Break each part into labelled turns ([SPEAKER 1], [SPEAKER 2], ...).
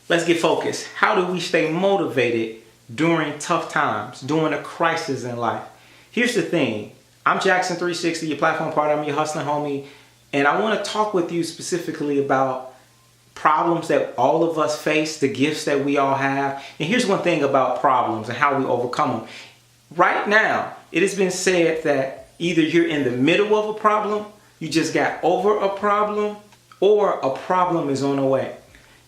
[SPEAKER 1] Let's get focused. How do we stay motivated during tough times, during a crisis in life? Here's the thing. I'm Jackson 360, your platform partner. I'm your hustling homie. And I want to talk with you specifically about problems that all of us face, the gifts that we all have. And here's one thing about problems and how we overcome them. Right now, it has been said that either you're in the middle of a problem, you just got over a problem, or a problem is on the way.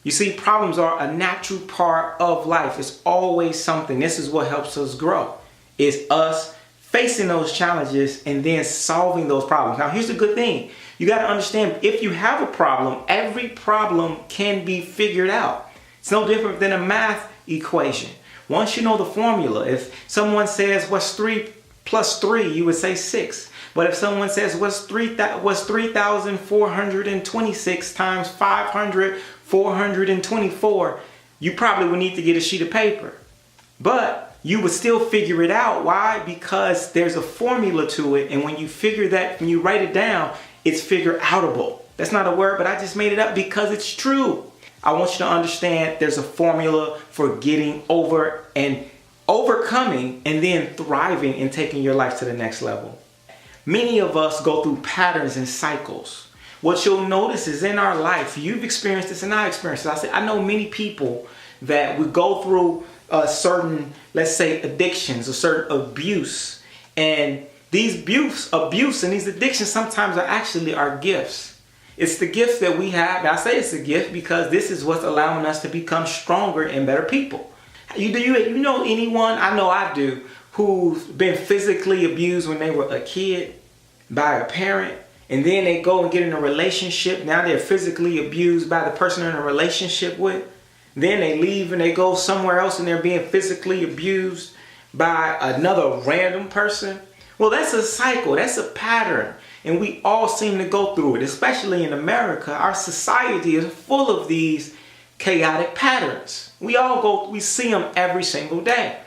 [SPEAKER 1] You see, problems are a natural part of life. It's always something. This is what helps us grow. It's us facing those challenges and then solving those problems. Now, here's the good thing. You got to understand, if you have a problem, every problem can be figured out. It's no different than a math equation. Once you know the formula, if someone says, what's 3 plus 3, you would say 6. But if someone says, what's 3,426 times 500, 424, you probably would need to get a sheet of paper. But you would still figure it out. Why? Because there's a formula to it. And when you figure that, when you write it down, it's figure outable. That's not a word, but I just made it up because it's true. I want you to understand there's a formula for getting over and overcoming and then thriving and taking your life to the next level. Many of us go through patterns and cycles. What you'll notice is in our life, you've experienced this and I experienced this. I know many people that would go through certain, let's say, addictions or certain abuse. And these abuse and these addictions sometimes are actually our gifts. It's the gifts that we have. And I say it's a gift because this is what's allowing us to become stronger and better people. You know anyone, I know I do, who's been physically abused when they were a kid by a parent? And then they go and get in a relationship. Now they're physically abused by the person they're in a relationship with. Then they leave and they go somewhere else and they're being physically abused by another random person. Well, that's a cycle. That's a pattern. And we all seem to go through it, especially in America. Our society is full of these chaotic patterns. We see them every single day.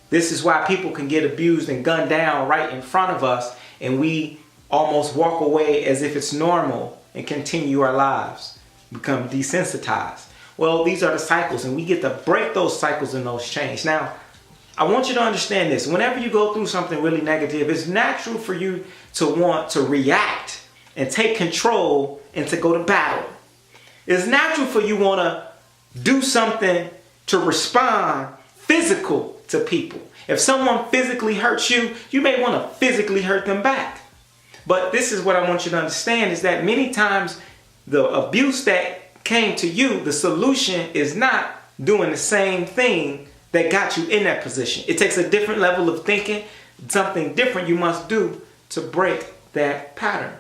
[SPEAKER 1] This is why people can get abused and gunned down right in front of us. And we almost walk away as if it's normal and continue our lives, become desensitized. Well, these are the cycles, and we get to break those cycles and those chains. Now, I want you to understand this. Whenever you go through something really negative, it's natural for you to want to react and take control and to go to battle. It's natural for you want to do something to respond physical to people. If someone physically hurts you, you may want to physically hurt them back. But this is what I want you to understand is that many times the abuse that came to you, the solution is not doing the same thing that got you in that position. It takes a different level of thinking, something different you must do to break that pattern.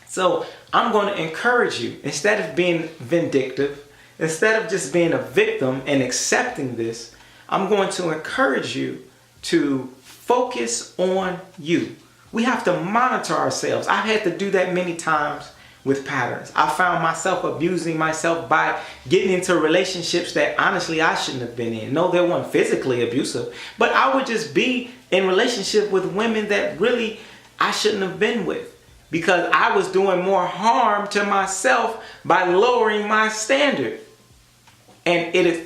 [SPEAKER 1] So I'm going to encourage you, instead of being vindictive, instead of just being a victim and accepting this, I'm going to encourage you to focus on you. We have to monitor ourselves. I've had to do that many times with patterns. I found myself abusing myself by getting into relationships that honestly I shouldn't have been in. No, they weren't physically abusive, but I would just be in relationship with women that really I shouldn't have been with because I was doing more harm to myself by lowering my standard. And it has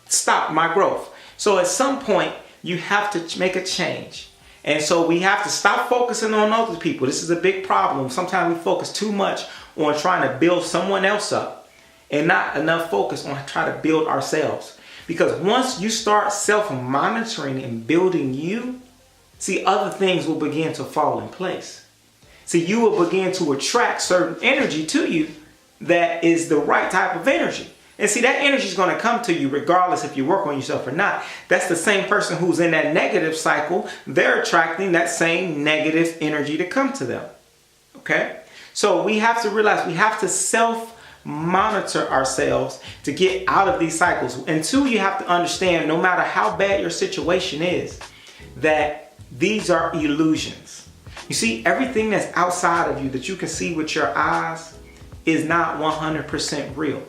[SPEAKER 1] stopped my growth. So at some point, you have to make a change. And so we have to stop focusing on other people. This is a big problem. Sometimes we focus too much on trying to build someone else up and not enough focus on trying to build ourselves. Because once you start self-monitoring and building you, see, other things will begin to fall in place. See, you will begin to attract certain energy to you that is the right type of energy. And see, that energy is going to come to you regardless if you work on yourself or not. That's the same person who's in that negative cycle. They're attracting that same negative energy to come to them. Okay? So we have to realize we have to self-monitor ourselves to get out of these cycles. And two, you have to understand, no matter how bad your situation is, that these are illusions. You see, everything that's outside of you that you can see with your eyes is not 100% real.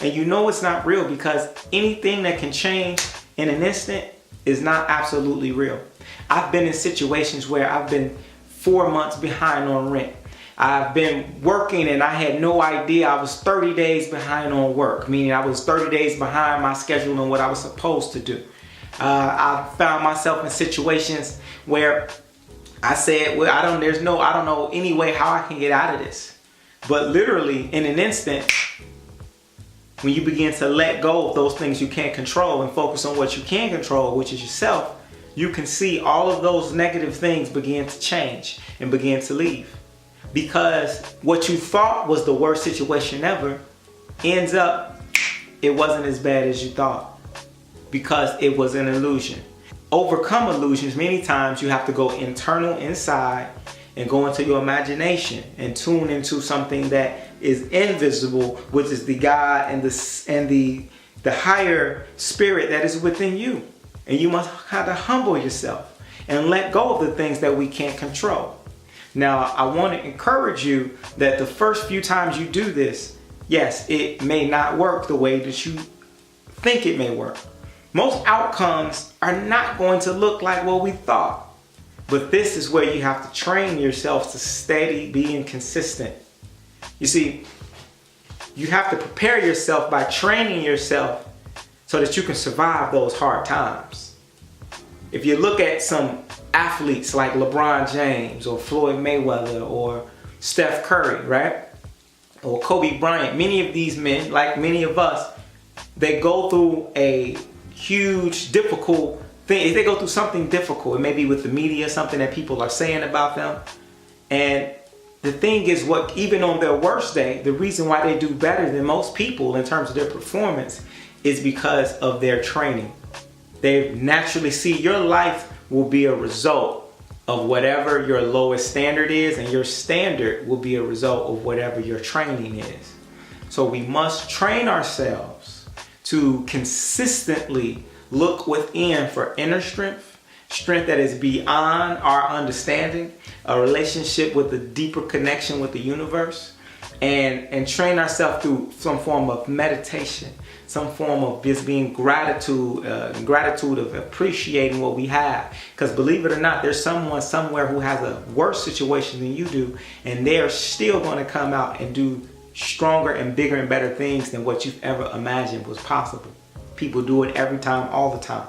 [SPEAKER 1] And you know it's not real because anything that can change in an instant is not absolutely real. I've been in situations where I've been 4 months behind on rent. I've been working and I had no idea I was 30 days behind on work, meaning I was 30 days behind my schedule and what I was supposed to do. I found myself in situations where I said, well, I don't know any way how I can get out of this. But literally in an instant, when you begin to let go of those things you can't control and focus on what you can control, which is yourself, you can see all of those negative things begin to change and begin to leave. Because what you thought was the worst situation ever ends up, it wasn't as bad as you thought. Because it was an illusion. Overcome illusions, many times you have to go internal inside and go into your imagination and tune into something that is invisible, which is the God and the higher spirit that is within you. And you must kind of humble yourself and let go of the things that we can't control. Now, I want to encourage you that the first few times you do this, yes, it may not work the way that you think it may work. Most outcomes are not going to look like what we thought. But this is where you have to train yourself to steady being consistent. You see, you have to prepare yourself by training yourself so that you can survive those hard times. If you look at some athletes like LeBron James or Floyd Mayweather or Steph Curry, right? Or Kobe Bryant, many of these men, like many of us, they go through a huge, difficult thing. If they go through something difficult, it may be with the media, something that people are saying about them. And the thing is, what even on their worst day, the reason why they do better than most people in terms of their performance is because of their training. They naturally see your life will be a result of whatever your lowest standard is, and your standard will be a result of whatever your training is. So we must train ourselves to consistently look within for inner strength, strength that is beyond our understanding, a relationship with a deeper connection with the universe, and train ourselves through some form of meditation, some form of just being gratitude of appreciating what we have. Because believe it or not, there's someone somewhere who has a worse situation than you do, and they're still going to come out and do stronger and bigger and better things than what you've ever imagined was possible. People do it every time, all the time.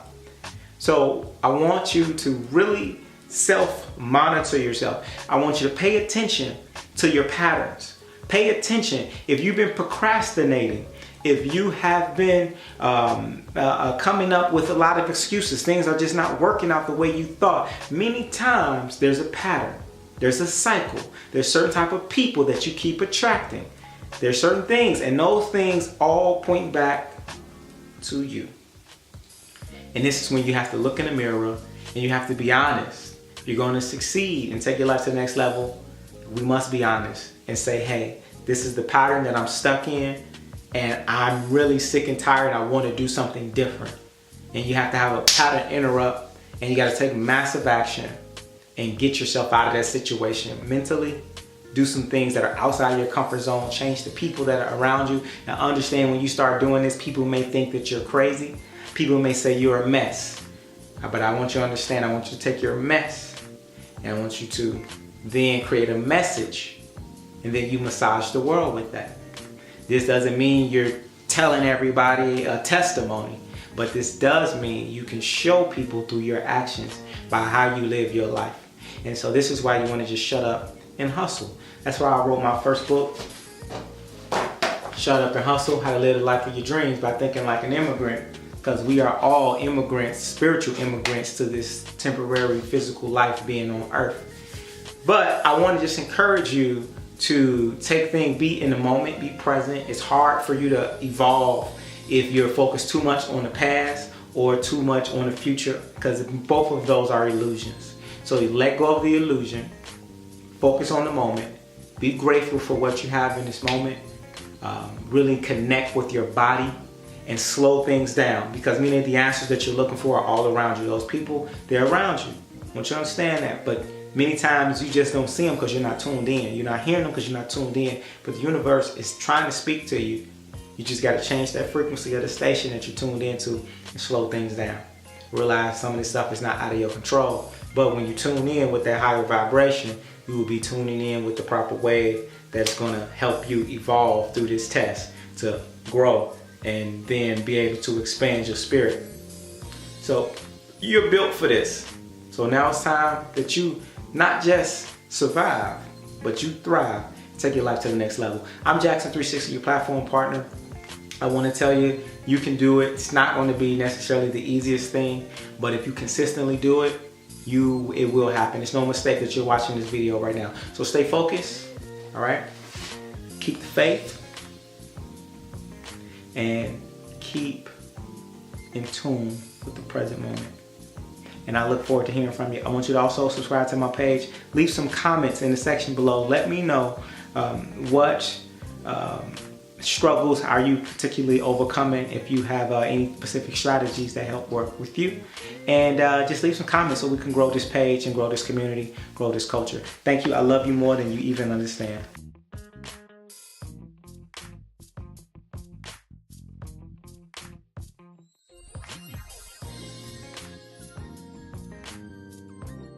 [SPEAKER 1] So I want you to really self-monitor yourself. I want you to pay attention to your patterns. Pay attention. If you've been procrastinating, if you have been coming up with a lot of excuses, things are just not working out the way you thought, many times there's a pattern. There's a cycle. There's certain type of people that you keep attracting. There's certain things, and those things all point back to you. And this is when you have to look in the mirror and you have to be honest. If you're going to succeed and take your life to the next level, we must be honest and say, hey, this is the pattern that I'm stuck in, and I'm really sick and tired. I want to do something different. And you have to have a pattern interrupt, and you got to take massive action and get yourself out of that situation mentally. Do some things that are outside of your comfort zone. Change the people that are around you. Now understand, when you start doing this, people may think that you're crazy. People may say you're a mess. But I want you to understand, I want you to take your mess and I want you to then create a message, and then you massage the world with that. This doesn't mean you're telling everybody a testimony, but this does mean you can show people through your actions by how you live your life. And so this is why you want to just shut up and hustle. That's why I wrote my first book, Shut Up and Hustle, How to Live the Life of Your Dreams by Thinking Like an Immigrant. Because we are all immigrants, spiritual immigrants to this temporary physical life being on earth. But I want to just encourage you to take things, be in the moment, be present. It's hard for you to evolve if you're focused too much on the past or too much on the future, because both of those are illusions. So you let go of the illusion, focus on the moment, be grateful for what you have in this moment, really connect with your body and slow things down, because many of the answers that you're looking for are all around you. Those people, they're around you. I want you to understand that, but many times you just don't see them because you're not tuned in. You're not hearing them because you're not tuned in, but the universe is trying to speak to you. You just got to change that frequency of the station that you're tuned into and slow things down. Realize some of this stuff is not out of your control, but when you tune in with that higher vibration, you will be tuning in with the proper way that's going to help you evolve through this test to grow and then be able to expand your spirit. So you're built for this. So now it's time that you not just survive, but you thrive. Take your life to the next level. I'm Jackson 360, your platform partner. I want to tell you, you can do it. It's not going to be necessarily the easiest thing, but if you consistently do it, it will happen. It's no mistake that you're watching this video right now. So stay focused, all right? Keep the faith and keep in tune with the present moment. And I look forward to hearing from you. I want you to also subscribe to my page. Leave some comments in the section below. Let me know what struggles are you particularly overcoming, if you have any specific strategies that help work with you. And just leave some comments so we can grow this page and grow this community, grow this culture. Thank you. I love you more than you even understand.